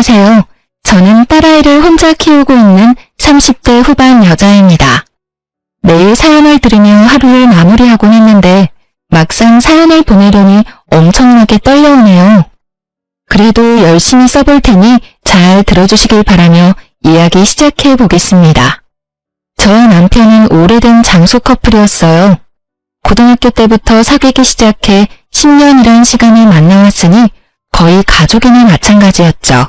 안녕하세요. 저는 딸아이를 혼자 키우고 있는 30대 후반 여자입니다. 매일 사연을 들으며 하루를 마무리하곤 했는데 막상 사연을 보내려니 엄청나게 떨려오네요. 그래도 열심히 써볼 테니 잘 들어주시길 바라며 이야기 시작해 보겠습니다. 저와 남편은 오래된 장수 커플이었어요. 고등학교 때부터 사귀기 시작해 10년이란 시간을 만나왔으니 거의 가족이나 마찬가지였죠.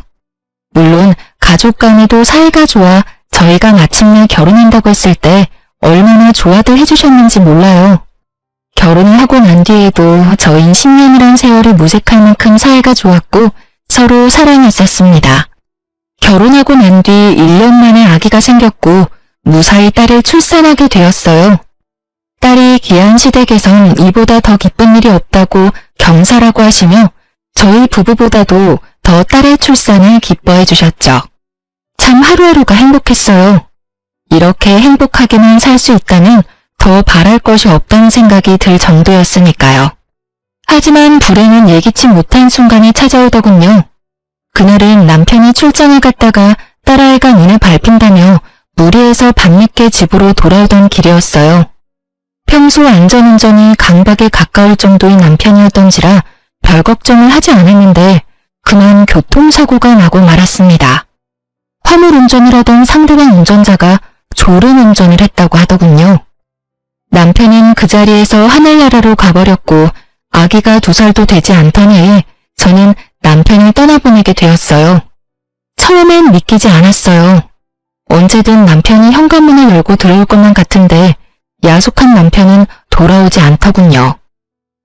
물론 가족 간에도 사이가 좋아 저희가 마침내 결혼한다고 했을 때 얼마나 좋아들 해주셨는지 몰라요. 결혼을 하고 난 뒤에도 저희 10년이란 세월이 무색할 만큼 사이가 좋았고 서로 사랑했었습니다. 결혼하고 난 뒤 1년 만에 아기가 생겼고 무사히 딸을 출산하게 되었어요. 딸이 귀한 시댁에선 이보다 더 기쁜 일이 없다고 경사라고 하시며 저희 부부보다도 더 딸의 출산을 기뻐해 주셨죠. 참 하루하루가 행복했어요. 이렇게 행복하게만 살 수 있다면 더 바랄 것이 없다는 생각이 들 정도였으니까요. 하지만 불행은 예기치 못한 순간이 찾아오더군요. 그날은 남편이 출장을 갔다가 딸아이가 눈에 밟힌다며 무리해서 밤늦게 집으로 돌아오던 길이었어요. 평소 안전운전이 강박에 가까울 정도의 남편이었던지라 별 걱정을 하지 않았는데 그만 교통사고가 나고 말았습니다. 화물운전을 하던 상대방 운전자가 졸음운전을 했다고 하더군요. 남편은 그 자리에서 하늘나라로 가버렸고 아기가 2살도 되지 않던 해에 저는 남편을 떠나보내게 되었어요. 처음엔 믿기지 않았어요. 언제든 남편이 현관문을 열고 들어올 것만 같은데 야속한 남편은 돌아오지 않더군요.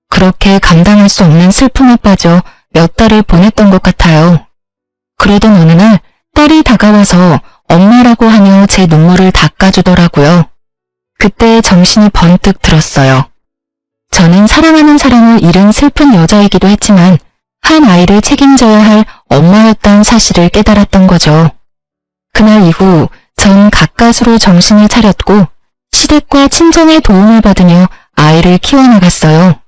그렇게 감당할 수 없는 슬픔에 빠져 몇 달을 보냈던 것 같아요. 그러던 어느 날 딸이 다가와서 엄마라고 하며 제 눈물을 닦아주더라고요. 그때 정신이 번뜩 들었어요. 저는 사랑하는 사람을 잃은 슬픈 여자이기도 했지만 한 아이를 책임져야 할 엄마였다는 사실을 깨달았던 거죠. 그날 이후 전 가까스로 정신을 차렸고 시댁과 친정의 도움을 받으며 아이를 키워나갔어요.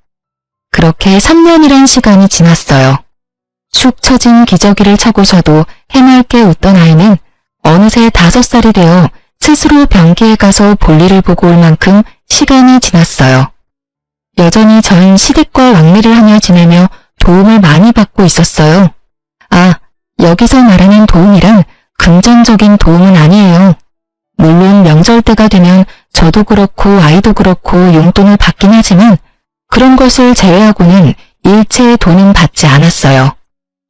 그렇게 3년이란 시간이 지났어요. 축 처진 기저귀를 차고서도 해맑게 웃던 아이는 어느새 5살이 되어 스스로 변기에 가서 볼일을 보고 올 만큼 시간이 지났어요. 여전히 전 시댁과 왕래를 하며 지내며 도움을 많이 받고 있었어요. 아, 여기서 말하는 도움이란 금전적인 도움은 아니에요. 물론 명절 때가 되면 저도 그렇고 아이도 그렇고 용돈을 받긴 하지만 그런 것을 제외하고는 일체의 돈은 받지 않았어요.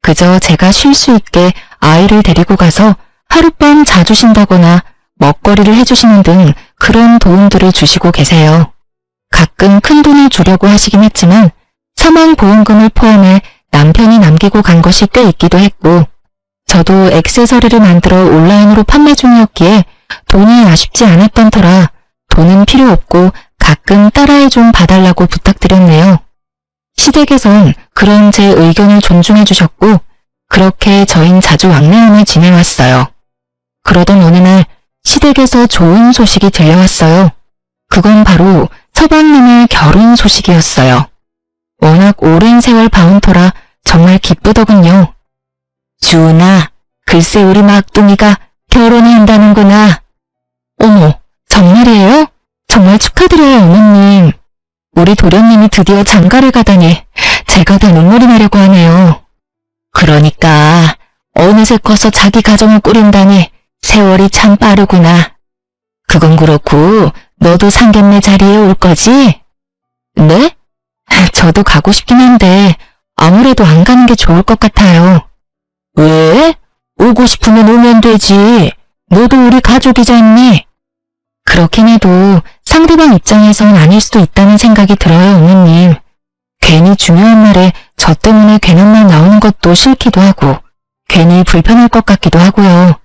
그저 제가 쉴 수 있게 아이를 데리고 가서 하룻밤 자주신다거나 먹거리를 해주시는 등 그런 도움들을 주시고 계세요. 가끔 큰 돈을 주려고 하시긴 했지만 사망보험금을 포함해 남편이 남기고 간 것이 꽤 있기도 했고 저도 액세서리를 만들어 온라인으로 판매 중이었기에 돈이 아쉽지 않았던 터라 돈은 필요 없고 가끔 딸아이 좀 봐달라고 부탁드렸네요. 시댁에선 그런 제 의견을 존중해 주셨고 그렇게 저흰 자주 왕래하며 지내왔어요. 그러던 어느 날 시댁에서 좋은 소식이 들려왔어요. 그건 바로 서방님의 결혼 소식이었어요. 워낙 오랜 세월 봐온 터라 정말 기쁘더군요. 주은아, 글쎄 우리 막둥이가 결혼한다는구나. 어머, 정말이에요? 정말 축하드려요, 어머님. 우리 도련님이 드디어 장가를 가다니 제가 다 눈물이 나려고 하네요. 그러니까 어느새 커서 자기 가정을 꾸린다니 세월이 참 빠르구나. 그건 그렇고 너도 상견례 자리에 올 거지? 네? 저도 가고 싶긴 한데 아무래도 안 가는 게 좋을 것 같아요. 왜? 오고 싶으면 오면 되지. 너도 우리 가족이잖니. 그렇긴 해도 상대방 입장에선 아닐 수도 있다는 생각이 들어요, 어머님. 괜히 중요한 날에 저 때문에 괜한 말 나오는 것도 싫기도 하고 괜히 불편할 것 같기도 하고요.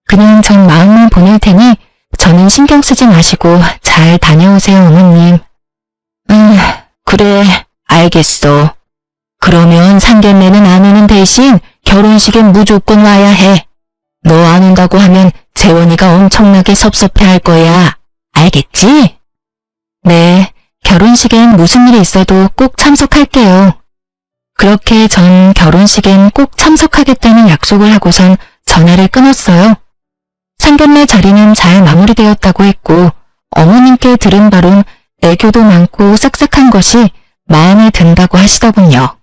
그냥 전 마음만 보낼 테니 저는 신경 쓰지 마시고 잘 다녀오세요, 어머님. 그래, 알겠어. 그러면 상견례는 안 오는 대신 결혼식엔 무조건 와야 해. 너 안 온다고 하면 재원이가 엄청나게 섭섭해할 거야. 알겠지? 네, 결혼식엔 무슨 일이 있어도 꼭 참석할게요. 그렇게 전 결혼식엔 꼭 참석하겠다는 약속을 하고선 전화를 끊었어요. 상견례 자리는 잘 마무리되었다고 했고 어머님께 들은 바론 애교도 많고 싹싹한 것이 마음에 든다고 하시더군요.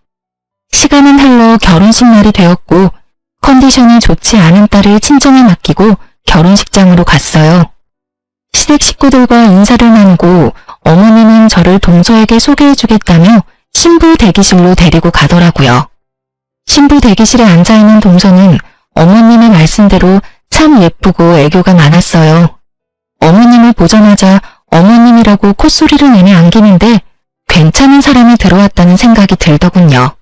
시간은 흘러 결혼식 날이 되었고 컨디션이 좋지 않은 딸을 친정에 맡기고 결혼식장으로 갔어요. 시댁 식구들과 인사를 나누고 어머님은 저를 동서에게 소개해주겠다며 신부 대기실로 데리고 가더라고요. 신부 대기실에 앉아있는 동서는 어머님의 말씀대로 참 예쁘고 애교가 많았어요. 어머님을 보자마자 어머님이라고 콧소리를 내며 안기는데 괜찮은 사람이 들어왔다는 생각이 들더군요.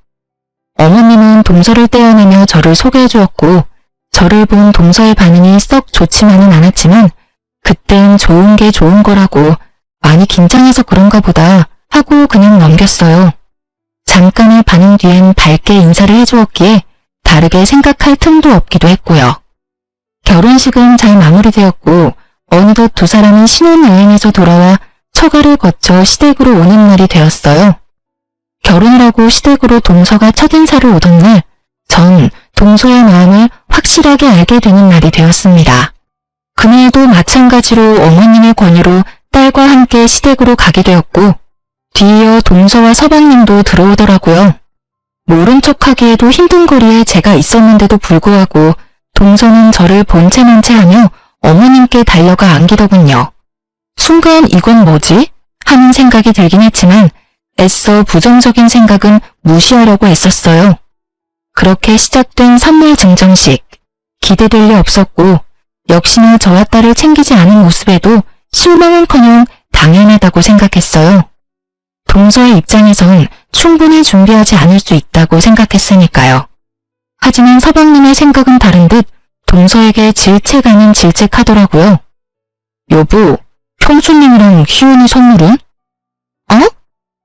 어머님은 동서를 떼어내며 저를 소개해 주었고 저를 본 동서의 반응이 썩 좋지만은 않았지만 그땐 좋은 게 좋은 거라고 많이 긴장해서 그런가 보다 하고 그냥 넘겼어요. 잠깐의 반응 뒤엔 밝게 인사를 해주었기에 다르게 생각할 틈도 없기도 했고요. 결혼식은 잘 마무리되었고 어느덧 두 사람이 신혼여행에서 돌아와 처가를 거쳐 시댁으로 오는 날이 되었어요. 결혼을 하고 시댁으로 동서가 첫인사를 오던 날, 전 동서의 마음을 확실하게 알게 되는 날이 되었습니다. 그날도 마찬가지로 어머님의 권유로 딸과 함께 시댁으로 가게 되었고 뒤이어 동서와 서방님도 들어오더라고요. 모른 척하기에도 힘든 거리에 제가 있었는데도 불구하고 동서는 저를 본체만체 하며 어머님께 달려가 안기더군요. 순간 이건 뭐지? 하는 생각이 들긴 했지만 애써 부정적인 생각은 무시하려고 애썼어요. 그렇게 시작된 선물 증정식. 기대될 리 없었고 역시나 저와 딸을 챙기지 않은 모습에도 실망은커녕 당연하다고 생각했어요. 동서의 입장에선 충분히 준비하지 않을 수 있다고 생각했으니까요. 하지만 서방님의 생각은 다른 듯 동서에게 질책 아닌 질책하더라고요. 여보, 형수님이랑 희은이 선물은? 어?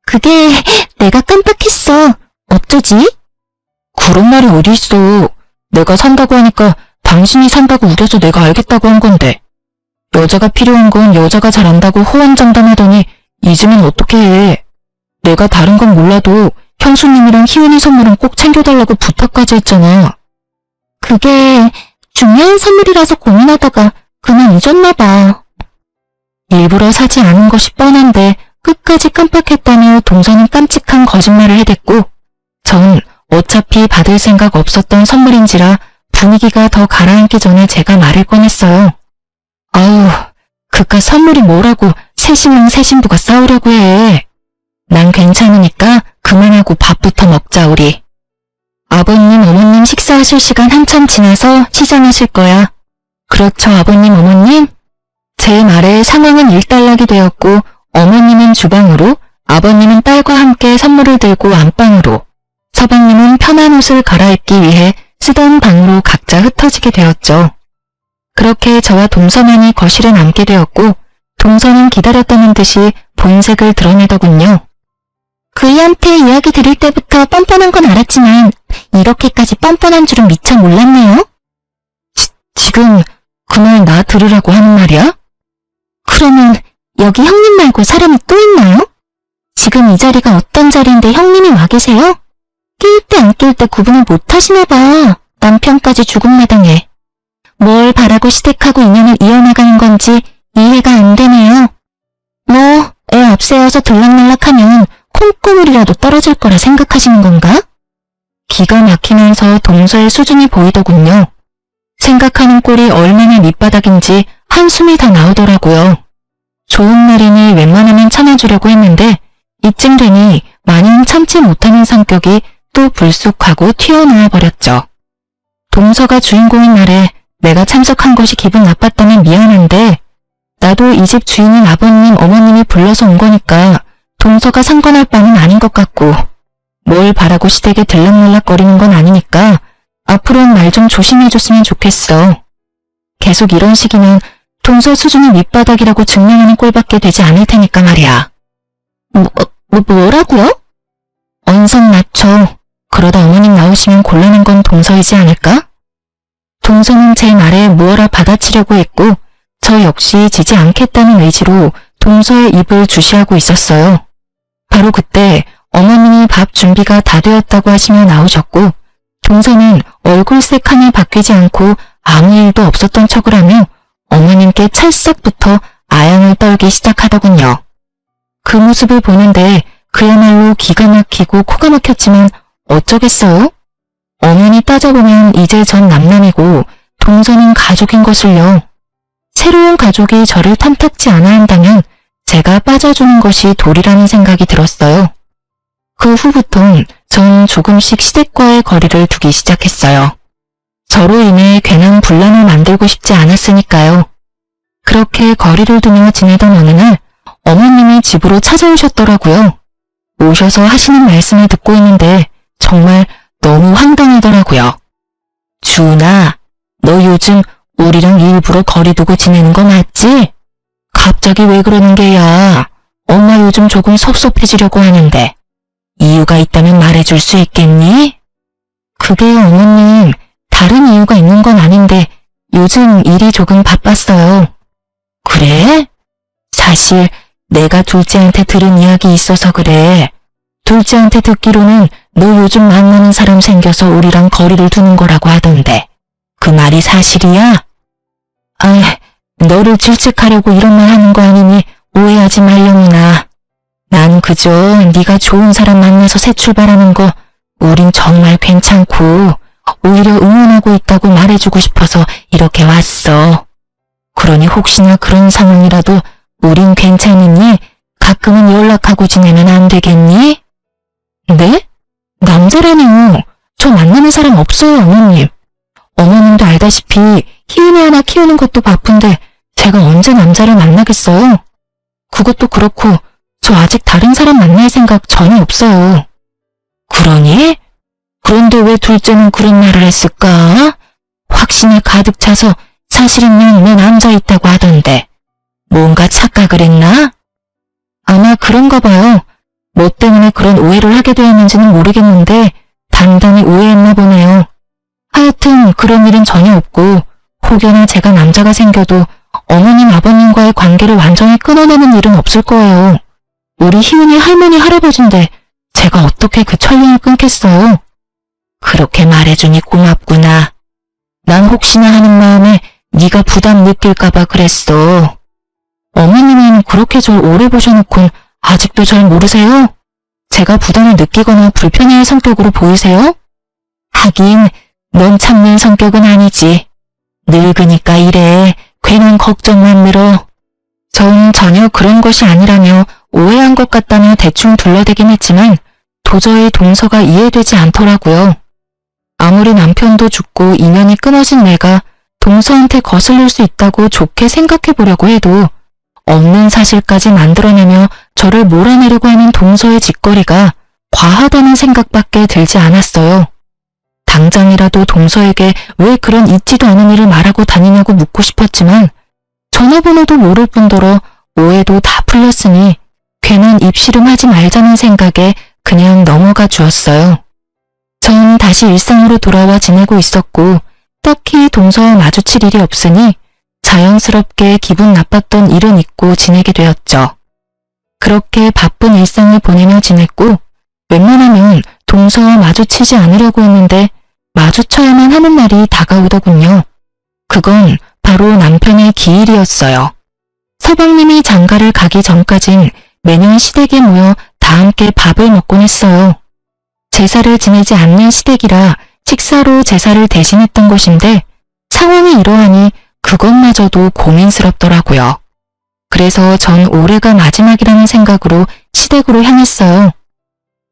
그게 내가 깜빡했어. 어쩌지? 그런 말이 어디 있어. 내가 산다고 하니까 당신이 산다고 우겨서 내가 알겠다고 한 건데. 여자가 필요한 건 여자가 잘 안다고 호언장담하더니 잊으면 어떻게 해. 내가 다른 건 몰라도 형수님이랑 희은이 선물은 꼭 챙겨달라고 부탁까지 했잖아. 그게 중요한 선물이라서 고민하다가 그냥 잊었나 봐. 일부러 사지 않은 것이 뻔한데 끝까지 깜빡했다며 동서는 깜찍한 거짓말을 해댔고 전 어차피 받을 생각 없었던 선물인지라 분위기가 더 가라앉기 전에 제가 말을 꺼냈어요. 아우, 그깟 선물이 뭐라고 새 신랑 새 신부가 싸우려고 해. 난 괜찮으니까 그만하고 밥부터 먹자 우리. 아버님, 어머님 식사하실 시간 한참 지나서 시장하실 거야. 그렇죠, 아버님, 어머님? 제 말에 상황은 일단락이 되었고 어머님은 주방으로, 아버님은 딸과 함께 선물을 들고 안방으로, 서방님은 편한 옷을 갈아입기 위해 쓰던 방으로 각자 흩어지게 되었죠. 그렇게 저와 동서만이 거실에 남게 되었고 동서는 기다렸다는 듯이 본색을 드러내더군요. 그이한테 이야기 들을 때부터 뻔뻔한 건 알았지만 이렇게까지 뻔뻔한 줄은 미처 몰랐네요. 지금 그 말 나 들으라고 하는 말이야? 그러면 여기 형님 말고 사람이 또 있나요? 지금 이 자리가 어떤 자리인데 형님이 와 계세요? 낄 때 안 낄 때 구분을 못 하시나 봐. 남편까지 죽음마당에. 뭘 바라고 시댁하고 인연을 이어나가는 건지 이해가 안 되네요. 뭐 애 앞세워서 들락날락하면 콩고물이라도 떨어질 거라 생각하시는 건가? 기가 막히면서 동서의 수준이 보이더군요. 생각하는 꼴이 얼마나 밑바닥인지 한숨이 다 나오더라고요. 좋은 날이니 웬만하면 참아주려고 했는데 이쯤 되니 마냥 참지 못하는 성격이 또 불쑥하고 튀어나와 버렸죠. 동서가 주인공인 날에 내가 참석한 것이 기분 나빴다면 미안한데 나도 이 집 주인인 아버님, 어머님이 불러서 온 거니까 동서가 상관할 바는 아닌 것 같고 뭘 바라고 시댁에 들락날락거리는 건 아니니까 앞으로는 말 좀 조심해줬으면 좋겠어. 계속 이런 식이면 동서 수준이 밑바닥이라고 증명하는 꼴밖에 되지 않을 테니까 말이야. 뭐라고요? 언성 낮춰. 그러다 어머님 나오시면 곤란한 건 동서이지 않을까? 동서는 제 말에 무어라 받아치려고 했고 저 역시 지지 않겠다는 의지로 동서의 입을 주시하고 있었어요. 바로 그때 어머님이 밥 준비가 다 되었다고 하시며 나오셨고 동서는 얼굴색 하나 바뀌지 않고 아무 일도 없었던 척을 하며 어머님께 찰싹부터 아양을 떨기 시작하더군요. 그 모습을 보는데 그야말로 기가 막히고 코가 막혔지만 어쩌겠어요? 엄연히 따져보면 이제 전 남남이고 동서는 가족인 것을요. 새로운 가족이 저를 탐탁지 않아 한다면 제가 빠져주는 것이 도리라는 생각이 들었어요. 그 후부터 전 조금씩 시댁과의 거리를 두기 시작했어요. 저로 인해 괜한 분란을 만들고 싶지 않았으니까요. 그렇게 거리를 두며 지내던 어느 날 어머님이 집으로 찾아오셨더라고요. 오셔서 하시는 말씀을 듣고 있는데 정말 너무 황당하더라고요. 주은아, 너 요즘 우리랑 일부러 거리 두고 지내는 거 맞지? 갑자기 왜 그러는 게야? 엄마 요즘 조금 섭섭해지려고 하는데 이유가 있다면 말해줄 수 있겠니? 그게요, 어머님. 다른 이유가 있는 건 아닌데 요즘 일이 조금 바빴어요. 그래? 사실 내가 둘째한테 들은 이야기 있어서 그래. 둘째한테 듣기로는 너 요즘 만나는 사람 생겨서 우리랑 거리를 두는 거라고 하던데 그 말이 사실이야? 아, 너를 질책하려고 이런 말 하는 거 아니니 오해하지 말려니나. 난 그저 네가 좋은 사람 만나서 새 출발하는 거 우린 정말 괜찮고 오히려 응원하고 있다고 말해주고 싶어서 이렇게 왔어. 그러니 혹시나 그런 상황이라도 우린 괜찮으니 가끔은 연락하고 지내면 안 되겠니? 네? 남자라니요. 저 만나는 사람 없어요, 어머님. 어머님도 알다시피 희은이 하나 키우는 것도 바쁜데 제가 언제 남자를 만나겠어요? 그것도 그렇고 저 아직 다른 사람 만날 생각 전혀 없어요. 그러니? 그런데 왜 둘째는 그런 말을 했을까? 확신에 가득 차서 사실은 내 남자 있다고 하던데 뭔가 착각을 했나? 아마 그런가 봐요. 뭐 때문에 그런 오해를 하게 되었는지는 모르겠는데 단단히 오해했나 보네요. 하여튼 그런 일은 전혀 없고 혹여나 제가 남자가 생겨도 어머님 아버님과의 관계를 완전히 끊어내는 일은 없을 거예요. 우리 희은이 할머니 할아버지인데 제가 어떻게 그 천령을 끊겠어요? 그렇게 말해주니 고맙구나. 난 혹시나 하는 마음에 네가 부담 느낄까봐 그랬어. 어머님은 그렇게 절 오래 보셔놓곤 아직도 절 모르세요? 제가 부담을 느끼거나 불편해할 성격으로 보이세요? 하긴 넌 참는 성격은 아니지. 늙으니까 이래. 괜한 걱정만 늘어. 전 전혀 그런 것이 아니라며 오해한 것 같다며 대충 둘러대긴 했지만 도저히 동서가 이해되지 않더라고요. 아무리 남편도 죽고 인연이 끊어진 내가 동서한테 거슬릴 수 있다고 좋게 생각해 보려고 해도 없는 사실까지 만들어내며 저를 몰아내려고 하는 동서의 짓거리가 과하다는 생각밖에 들지 않았어요. 당장이라도 동서에게 왜 그런 있지도 않은 일을 말하고 다니냐고 묻고 싶었지만 전화번호도 모를 뿐더러 오해도 다 풀렸으니 괜한 입씨름하지 말자는 생각에 그냥 넘어가 주었어요. 전 다시 일상으로 돌아와 지내고 있었고 딱히 동서와 마주칠 일이 없으니 자연스럽게 기분 나빴던 일은 잊고 지내게 되었죠. 그렇게 바쁜 일상을 보내며 지냈고 웬만하면 동서와 마주치지 않으려고 했는데 마주쳐야만 하는 날이 다가오더군요. 그건 바로 남편의 기일이었어요. 서방님이 장가를 가기 전까진 매년 시댁에 모여 다 함께 밥을 먹곤 했어요. 제사를 지내지 않는 시댁이라 식사로 제사를 대신했던 것인데 상황이 이러하니 그것마저도 고민스럽더라고요. 그래서 전 올해가 마지막이라는 생각으로 시댁으로 향했어요.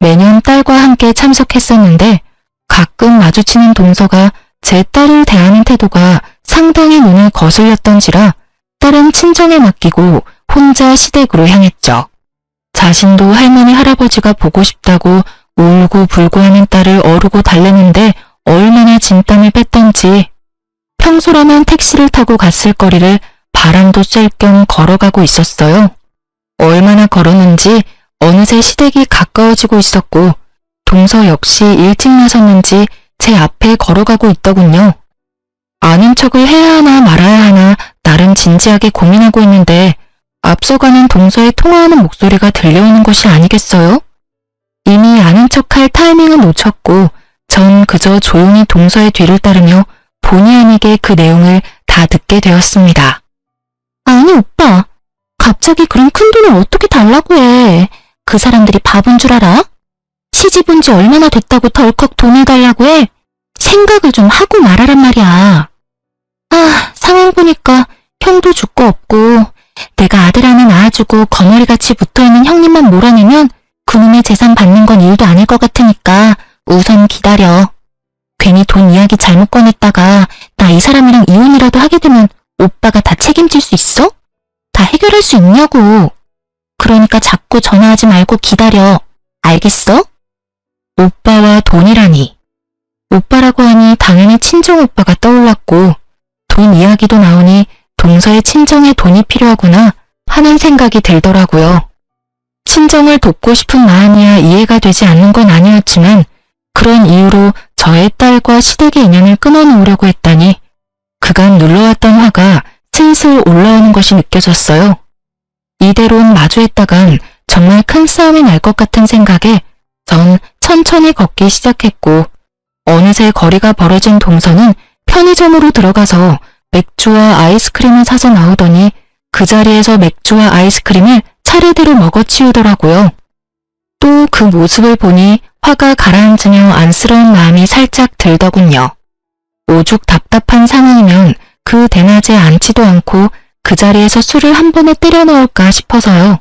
매년 딸과 함께 참석했었는데 가끔 마주치는 동서가 제 딸을 대하는 태도가 상당히 눈에 거슬렸던지라 딸은 친정에 맡기고 혼자 시댁으로 향했죠. 자신도 할머니 할아버지가 보고 싶다고 울고 불고 하는 딸을 어르고 달래는데 얼마나 진땀을 뺐던지 평소라면 택시를 타고 갔을 거리를 바람도 쐴 겸 걸어가고 있었어요. 얼마나 걸었는지 어느새 시댁이 가까워지고 있었고 동서 역시 일찍 나섰는지 제 앞에 걸어가고 있더군요. 아는 척을 해야 하나 말아야 하나 나름 진지하게 고민하고 있는데 앞서가는 동서의 통화하는 목소리가 들려오는 것이 아니겠어요? 이미 아는 척할 타이밍은 놓쳤고 전 그저 조용히 동서의 뒤를 따르며 본의 아니게 그 내용을 다 듣게 되었습니다. 아니 오빠, 갑자기 그런 큰 돈을 어떻게 달라고 해. 그 사람들이 바본 줄 알아? 시집 온 지 얼마나 됐다고 덜컥 돈을 달라고 해. 생각을 좀 하고 말하란 말이야. 아, 상황 보니까 형도 줄 거 없고 내가 아들 하나 낳아주고 거머리같이 붙어있는 형님만 몰아내면 그놈의 재산 받는 건 일도 아닐 것 같으니까 우선 기다려. 괜히 돈 이야기 잘못 꺼냈다가 나 이 사람이랑 이혼이라도 하게 되면 오빠가 다 책임질 수 있어? 다 해결할 수 있냐고. 그러니까 자꾸 전화하지 말고 기다려. 알겠어? 오빠와 돈이라니. 오빠라고 하니 당연히 친정 오빠가 떠올랐고 돈 이야기도 나오니 동서의 친정에 돈이 필요하구나 하는 생각이 들더라고요. 친정을 돕고 싶은 마음이야 이해가 되지 않는 건 아니었지만 그런 이유로 저의 딸과 시댁의 인연을 끊어놓으려고 했다니 그간 눌러왔던 화가 슬슬 올라오는 것이 느껴졌어요. 이대로는 마주했다간 정말 큰 싸움이 날 것 같은 생각에 전 천천히 걷기 시작했고 어느새 거리가 벌어진 동서는 편의점으로 들어가서 맥주와 아이스크림을 사서 나오더니 그 자리에서 맥주와 아이스크림을 차례대로 먹어치우더라고요. 또 그 모습을 보니 화가 가라앉으며 안쓰러운 마음이 살짝 들더군요. 오죽 답답한 상황이면 그 대낮에 앉지도 않고 그 자리에서 술을 한 번에 때려 넣을까 싶어서요.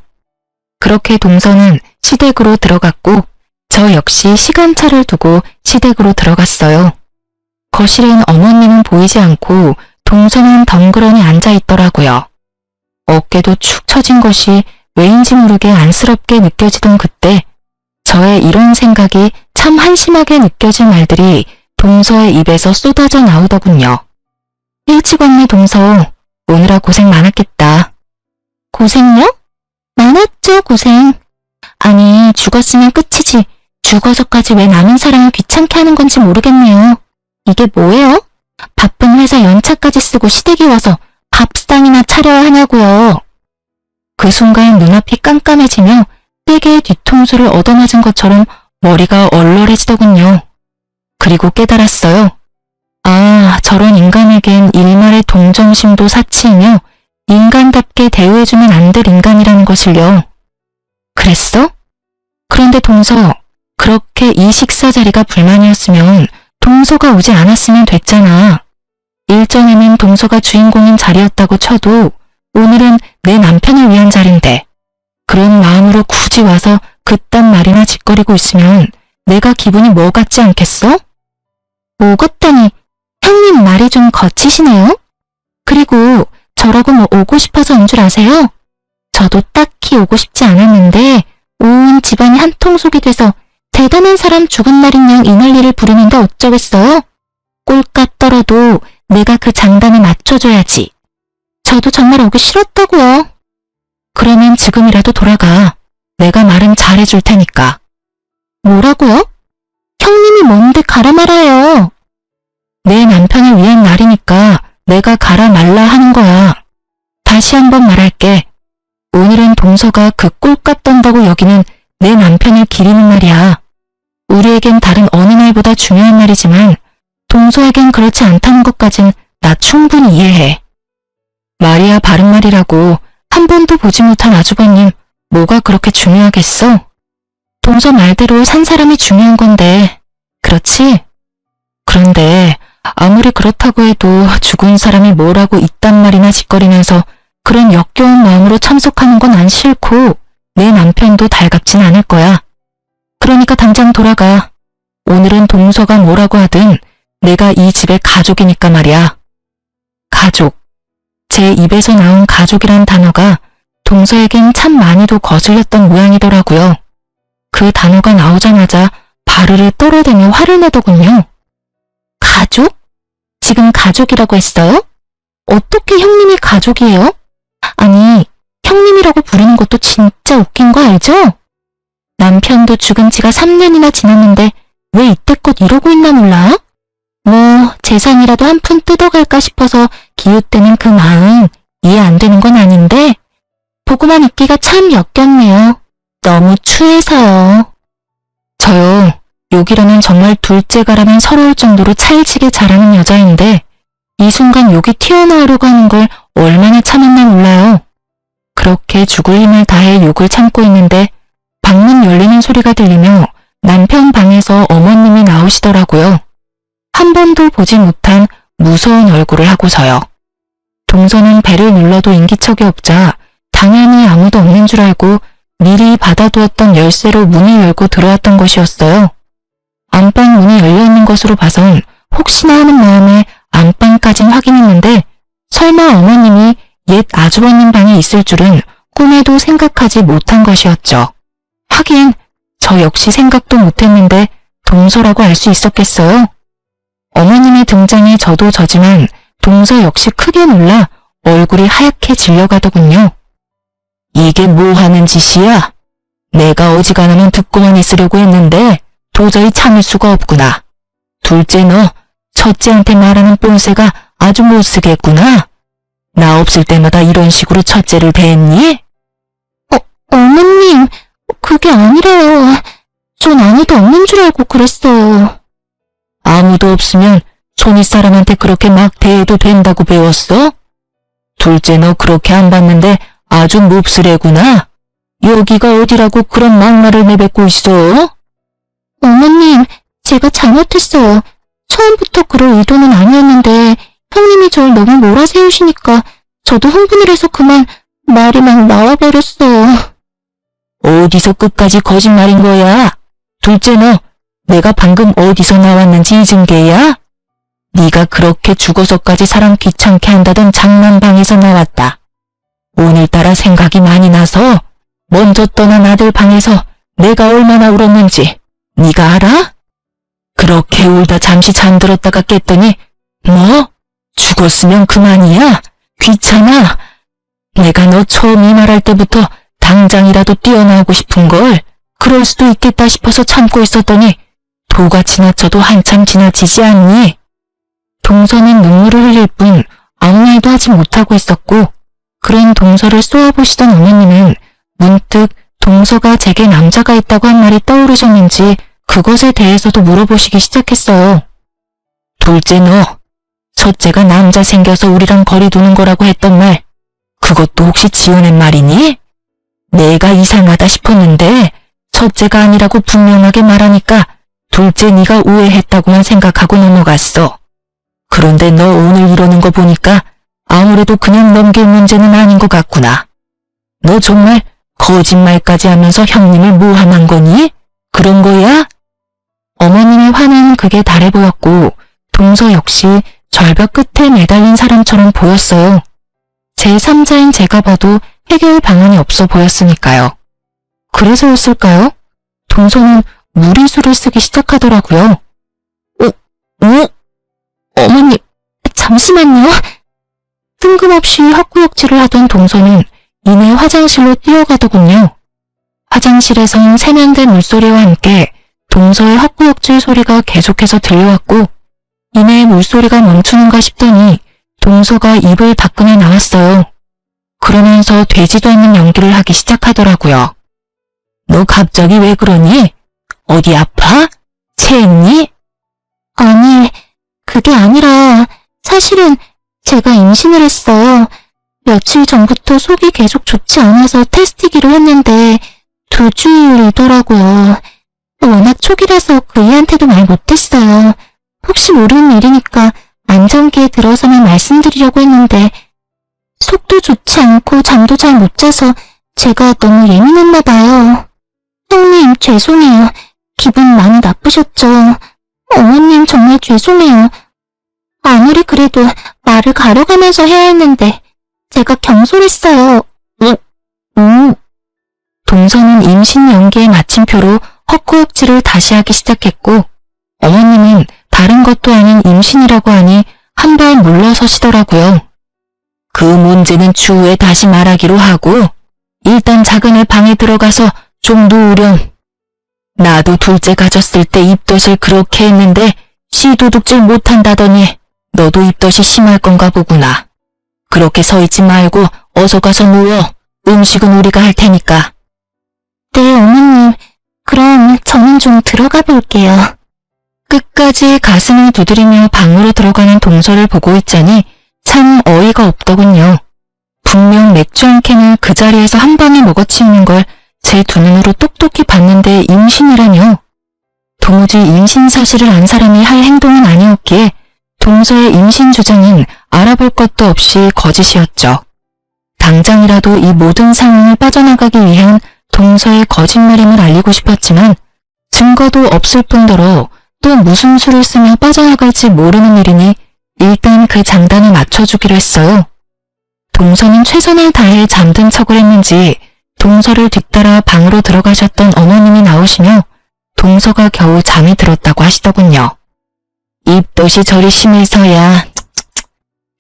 그렇게 동서는 시댁으로 들어갔고 저 역시 시간차를 두고 시댁으로 들어갔어요. 거실엔 어머니는 보이지 않고 동서는 덩그러니 앉아있더라고요. 어깨도 축 처진 것이 왜인지 모르게 안쓰럽게 느껴지던 그때 저의 이런 생각이 참 한심하게 느껴질 말들이 동서의 입에서 쏟아져 나오더군요. 일찍 왔네 동서. 오느라 고생 많았겠다. 고생요? 많았죠 고생. 아니 죽었으면 끝이지. 죽어서까지 왜 남은 사람을 귀찮게 하는 건지 모르겠네요. 이게 뭐예요? 바쁜 회사 연차까지 쓰고 시댁에 와서 밥상이나 차려야 하냐고요. 그 순간 눈앞이 깜깜해지며 세게의 뒤통수를 얻어맞은 것처럼 머리가 얼얼해지더군요. 그리고 깨달았어요. 아, 저런 인간에겐 일말의 동정심도 사치이며 인간답게 대우해주면 안 될 인간이라는 것을요. 그랬어? 그런데 동서, 그렇게 이 식사 자리가 불만이었으면 동서가 오지 않았으면 됐잖아. 일전에는 동서가 주인공인 자리였다고 쳐도 오늘은 내 남편을 위한 자리인데 그런 마음으로 굳이 와서 그딴 말이나 짓거리고 있으면 내가 기분이 뭐 같지 않겠어? 뭐 같다니 형님 말이 좀 거치시네요. 그리고 저라고 뭐 오고 싶어서 온 줄 아세요? 저도 딱히 오고 싶지 않았는데 온 집안이 한통속이 돼서 대단한 사람 죽은 날인 양 이 난리를 부르는데 어쩌겠어요? 꼴값 떨어도 내가 그 장단에 맞춰줘야지. 저도 정말 오기 싫었다고요. 그러면 지금이라도 돌아가. 내가 말은 잘해줄 테니까. 뭐라고요? 형님이 뭔데 가라 말아요. 내 남편을 위한 날이니까 내가 가라 말라 하는 거야. 다시 한번 말할게. 오늘은 동서가 그 꼴값 떤다고 여기는 내 남편을 기리는 날이야. 우리에겐 다른 어느 날보다 중요한 날이지만 동서에겐 그렇지 않다는 것까진 나 충분히 이해해. 말이야 바른 말이라고 한 번도 보지 못한 아주버님 뭐가 그렇게 중요하겠어? 동서 말대로 산 사람이 중요한 건데 그렇지? 그런데 아무리 그렇다고 해도 죽은 사람이 뭐라고 이딴 말이나 짓거리면서 그런 역겨운 마음으로 참석하는 건 안 싫고 내 남편도 달갑진 않을 거야. 그러니까 당장 돌아가. 오늘은 동서가 뭐라고 하든 내가 이 집의 가족이니까 말이야. 가족. 제 입에서 나온 가족이란 단어가 동서에겐 참 많이도 거슬렸던 모양이더라고요. 그 단어가 나오자마자 바르르 떨어대며 화를 내더군요. 가족? 지금 가족이라고 했어요? 어떻게 형님이 가족이에요? 아니, 형님이라고 부르는 것도 진짜 웃긴 거 알죠? 남편도 죽은 지가 3년이나 지났는데 왜 이때껏 이러고 있나 몰라? 뭐 재산이라도 한 푼 뜯어갈까 싶어서 기웃대는 그 마음 이해 안 되는 건 아닌데 보고만 있기가 참 역겹네요. 너무 추해서요. 저요, 욕이라면 정말 둘째가라면 서러울 정도로 찰지게 잘하는 여자인데 이 순간 욕이 튀어나오려고 하는 걸 얼마나 참았나 몰라요. 그렇게 죽을 힘을 다해 욕을 참고 있는데 방문 열리는 소리가 들리며 남편 방에서 어머님이 나오시더라고요. 한 번도 보지 못한 무서운 얼굴을 하고서요. 동서는 배를 눌러도 인기척이 없자 당연히 아무도 없는 줄 알고 미리 받아두었던 열쇠로 문을 열고 들어왔던 것이었어요. 안방 문이 열려있는 것으로 봐선 혹시나 하는 마음에 안방까진 확인했는데 설마 어머님이 옛 아주버님 방에 있을 줄은 꿈에도 생각하지 못한 것이었죠. 하긴 저 역시 생각도 못했는데 동서라고 알 수 있었겠어요? 어머님의 등장에 저도 저지만 동서 역시 크게 놀라 얼굴이 하얗게 질려가더군요. 이게 뭐 하는 짓이야? 내가 어지간하면 듣고만 있으려고 했는데 도저히 참을 수가 없구나. 둘째 너 첫째한테 말하는 뽐새가 아주 못쓰겠구나. 나 없을 때마다 이런 식으로 첫째를 대했니? 어머님, 그게 아니라요. 전 아무도 없는 줄 알고 그랬어요. 아무도 없으면 손윗 사람한테 그렇게 막 대해도 된다고 배웠어? 둘째 너 그렇게 안 봤는데 아주 몹쓸애구나. 여기가 어디라고 그런 막말을 내뱉고 있어? 어머님, 제가 잘못했어요. 처음부터 그럴 의도는 아니었는데 형님이 절 너무 몰아세우시니까 저도 흥분을 해서 그만 말이 막 나와버렸어요. 어디서 끝까지 거짓말인 거야? 둘째 너 내가 방금 어디서 나왔는지 잊은 게야? 네가 그렇게 죽어서까지 사람 귀찮게 한다던 장난방에서 나왔다. 오늘따라 생각이 많이 나서 먼저 떠난 아들 방에서 내가 얼마나 울었는지 네가 알아? 그렇게 울다 잠시 잠들었다가 깼더니 뭐? 죽었으면 그만이야? 귀찮아? 내가 너 처음 이 말할 때부터 당장이라도 뛰어나오고 싶은걸 그럴 수도 있겠다 싶어서 참고 있었더니 도가 지나쳐도 한참 지나치지 않니? 동서는 눈물을 흘릴 뿐 아무 말도 하지 못하고 있었고 그런 동서를 쏘아보시던 어머님은 문득 동서가 제게 남자가 있다고 한 말이 떠오르셨는지 그것에 대해서도 물어보시기 시작했어요. 둘째 너, 첫째가 남자 생겨서 우리랑 거리 두는 거라고 했던 말, 그것도 혹시 지어낸 말이니? 내가 이상하다 싶었는데 첫째가 아니라고 분명하게 말하니까 둘째 네가 오해했다고만 생각하고 넘어갔어. 그런데 너 오늘 이러는 거 보니까 아무래도 그냥 넘길 문제는 아닌 것 같구나. 너 정말 거짓말까지 하면서 형님을 모함한 거니? 그런 거야? 어머님의 화는 극에 달해 보였고 동서 역시 절벽 끝에 매달린 사람처럼 보였어요. 제3자인 제가 봐도 해결 방안이 없어 보였으니까요. 그래서였을까요? 동서는 무리수를 쓰기 시작하더라고요. 어머님, 잠시만요. 뜬금없이 헛구역질을 하던 동서는 이내 화장실로 뛰어가더군요. 화장실에선 세면대 물소리와 함께 동서의 헛구역질 소리가 계속해서 들려왔고 이내 물소리가 멈추는가 싶더니 동서가 입을 밖으로 나왔어요. 그러면서 되지도 않는 연기를 하기 시작하더라고요. 너 갑자기 왜 그러니? 어디 아파? 체했니? 아니, 그게 아니라 사실은 제가 임신을 했어요. 며칠 전부터 속이 계속 좋지 않아서 테스트기를 했는데 2주일이더라고요. 워낙 초기라서 그이한테도 말 못했어요. 혹시 모르는 일이니까 안정기에 들어서만 말씀드리려고 했는데 속도 좋지 않고 잠도 잘 못 자서 제가 너무 예민했나 봐요. 형님 죄송해요. 기분 많이 나쁘셨죠? 어머님 정말 죄송해요. 아무리 그래도 말을 가려가면서 해야 했는데 제가 경솔했어요. 동서는 임신 연기의 마침표로 헛구역질을 다시 하기 시작했고 어머님은 다른 것도 아닌 임신이라고 하니 한 발 물러서시더라고요. 그 문제는 추후에 다시 말하기로 하고 일단 작은 애 방에 들어가서 좀 누우렴. 나도 둘째 가졌을 때 입덧을 그렇게 했는데 씨도둑질 못한다더니 너도 입덧이 심할 건가 보구나. 그렇게 서 있지 말고 어서 가서 누워. 음식은 우리가 할 테니까. 네, 어머님. 그럼 저는 좀 들어가 볼게요. 끝까지 가슴을 두드리며 방으로 들어가는 동서를 보고 있자니 참 어이가 없더군요. 분명 맥주 한 캔을 그 자리에서 한 방에 먹어치우는 걸 제 두 눈으로 똑똑히 봤는데 임신이라뇨. 도무지 임신 사실을 안 사람이 할 행동은 아니었기에 동서의 임신 주장은 알아볼 것도 없이 거짓이었죠. 당장이라도 이 모든 상황을 빠져나가기 위한 동서의 거짓말임을 알리고 싶었지만 증거도 없을 뿐더러 또 무슨 수를 쓰며 빠져나갈지 모르는 일이니 일단 그 장단을 맞춰주기로 했어요. 동서는 최선을 다해 잠든 척을 했는지 동서를 뒤따라 방으로 들어가셨던 어머님이 나오시며 동서가 겨우 잠이 들었다고 하시더군요. 입덧이 저리 심해서야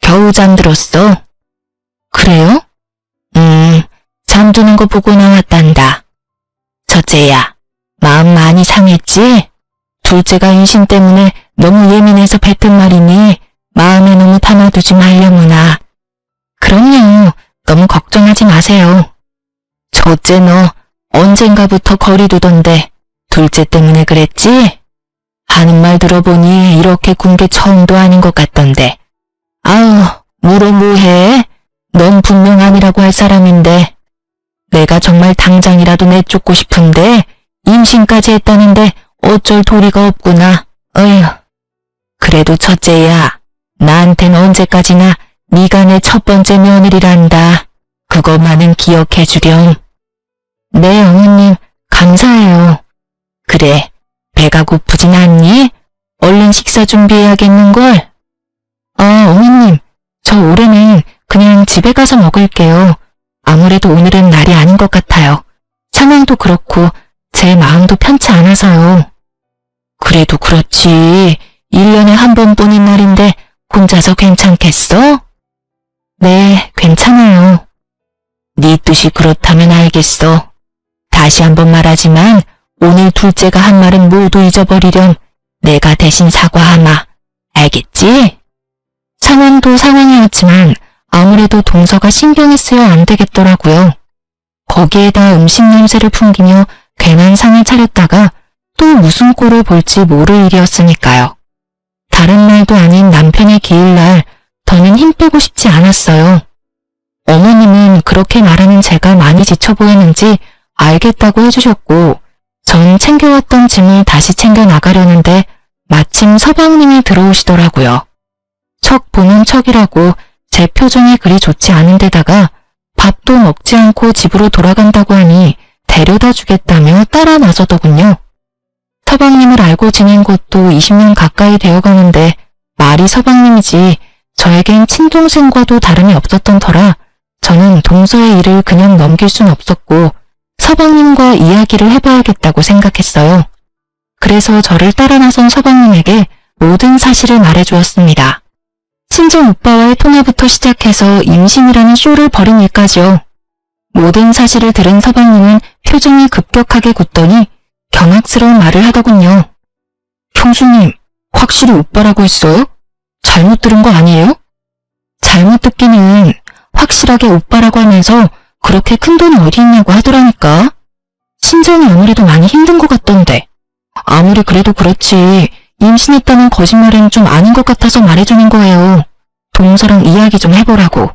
겨우 잠들었어. 그래요? 잠드는 거 보고 나왔단다. 첫째야, 마음 많이 상했지? 둘째가 임신 때문에 너무 예민해서 뱉은 말이니 마음에 너무 담아두지 말려무나. 그럼요. 너무 걱정하지 마세요. 첫째 너 언젠가부터 거리 두던데 둘째 때문에 그랬지? 하는 말 들어보니 이렇게 군 게 처음도 아닌 것 같던데. 아우, 물어 뭐해? 넌 분명 아니라고 할 사람인데. 내가 정말 당장이라도 내쫓고 싶은데 임신까지 했다는데 어쩔 도리가 없구나. 어휴. 그래도 첫째야, 나한텐 언제까지나 네가 내 첫 번째 며느리란다. 그것만은 기억해 주렴. 네, 어머님. 감사해요. 그래, 배가 고프진 않니? 얼른 식사 준비해야겠는걸? 어머님. 저 올해는 그냥 집에 가서 먹을게요. 아무래도 오늘은 날이 아닌 것 같아요. 상황도 그렇고 제 마음도 편치 않아서요. 그래도 그렇지. 1년에 한 번뿐인 날인데 혼자서 괜찮겠어? 네, 괜찮아요. 네 뜻이 그렇다면 알겠어. 다시 한번 말하지만 오늘 둘째가 한 말은 모두 잊어버리렴. 내가 대신 사과하마. 알겠지? 상황도 상황이었지만 아무래도 동서가 신경이 쓰여 안 되겠더라고요. 거기에다 음식 냄새를 풍기며 괜한 상을 차렸다가 또 무슨 꼴을 볼지 모를 일이었으니까요. 다른 날도 아닌 남편의 기일날 더는 힘 빼고 싶지 않았어요. 어머님은 그렇게 말하는 제가 많이 지쳐 보였는지 알겠다고 해주셨고 전 챙겨왔던 짐을 다시 챙겨 나가려는데 마침 서방님이 들어오시더라고요. 척 보는 척이라고 제 표정이 그리 좋지 않은 데다가 밥도 먹지 않고 집으로 돌아간다고 하니 데려다 주겠다며 따라 나서더군요. 서방님을 알고 지낸 것도 20년 가까이 되어가는데 말이 서방님이지 저에겐 친동생과도 다름이 없었던 터라 저는 동서의 일을 그냥 넘길 순 없었고 서방님과 이야기를 해봐야겠다고 생각했어요. 그래서 저를 따라 나선 서방님에게 모든 사실을 말해주었습니다. 친정 오빠와의 통화부터 시작해서 임신이라는 쇼를 벌인 일까지요. 모든 사실을 들은 서방님은 표정이 급격하게 굳더니 경악스러운 말을 하더군요. 형수님, 확실히 오빠라고 했어요? 잘못 들은 거 아니에요? 잘못 듣기는 확실하게 오빠라고 하면서 그렇게 큰 돈이 어디 있냐고 하더라니까. 신정이 아무래도 많이 힘든 것 같던데. 아무리 그래도 그렇지 임신했다는 거짓말은 좀 아닌 것 같아서 말해주는 거예요. 동서랑 이야기 좀 해보라고.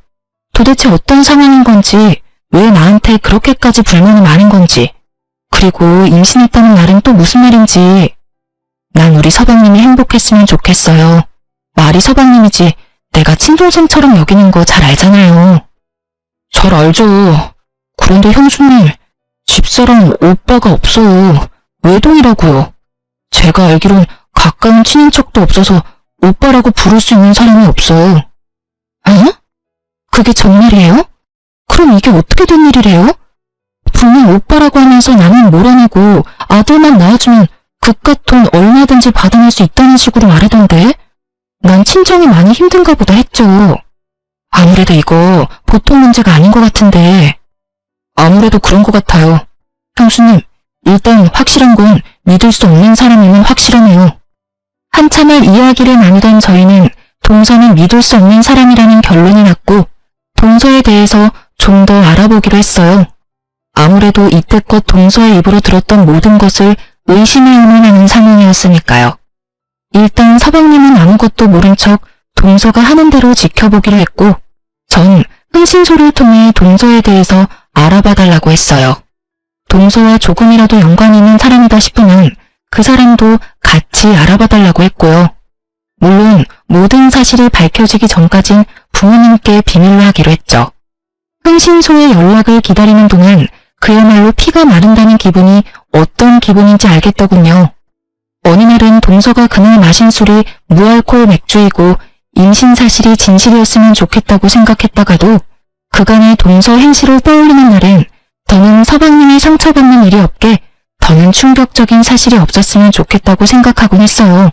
도대체 어떤 상황인 건지, 왜 나한테 그렇게까지 불만이 많은 건지, 그리고 임신했다는 말은 또 무슨 말인지. 난 우리 서방님이 행복했으면 좋겠어요. 말이 서방님이지 내가 친동생처럼 여기는 거 잘 알잖아요. 잘 알죠. 그런데 형수님, 집사람 오빠가 없어요. 외동이라고요. 제가 알기론 가까운 친인척도 없어서 오빠라고 부를 수 있는 사람이 없어요. 어? 그게 정말이에요? 그럼 이게 어떻게 된 일이래요? 분명 오빠라고 하면서 나는 몰아내고 아들만 낳아주면 그깟 돈 얼마든지 받아낼 수 있다는 식으로 말하던데 난 친정이 많이 힘든가 보다 했죠. 아무래도 이거 보통 문제가 아닌 것 같은데. 아무래도 그런 것 같아요. 형수님, 일단 확실한 건 믿을 수 없는 사람이면 확실하네요. 한참을 이야기를 나누던 저희는 동서는 믿을 수 없는 사람이라는 결론이 났고 동서에 대해서 좀 더 알아보기로 했어요. 아무래도 이때껏 동서의 입으로 들었던 모든 것을 의심해야만 하는 상황이었으니까요. 일단 서방님은 아무것도 모른 척 동서가 하는 대로 지켜보기로 했고, 전 흥신소를 통해 동서에 대해서 알아봐 달라고 했어요. 동서와 조금이라도 연관이 있는 사람이다 싶으면 그 사람도 같이 알아봐 달라고 했고요. 물론 모든 사실이 밝혀지기 전까진 부모님께 비밀로 하기로 했죠. 흥신소의 연락을 기다리는 동안 그야말로 피가 마른다는 기분이 어떤 기분인지 알겠더군요. 어느 날은 동서가 그날 마신 술이 무알코올 맥주이고 임신 사실이 진실이었으면 좋겠다고 생각했다가도 그간의 동서 행실을 떠올리는 날엔 더는 서방님이 상처받는 일이 없게 더는 충격적인 사실이 없었으면 좋겠다고 생각하곤 했어요.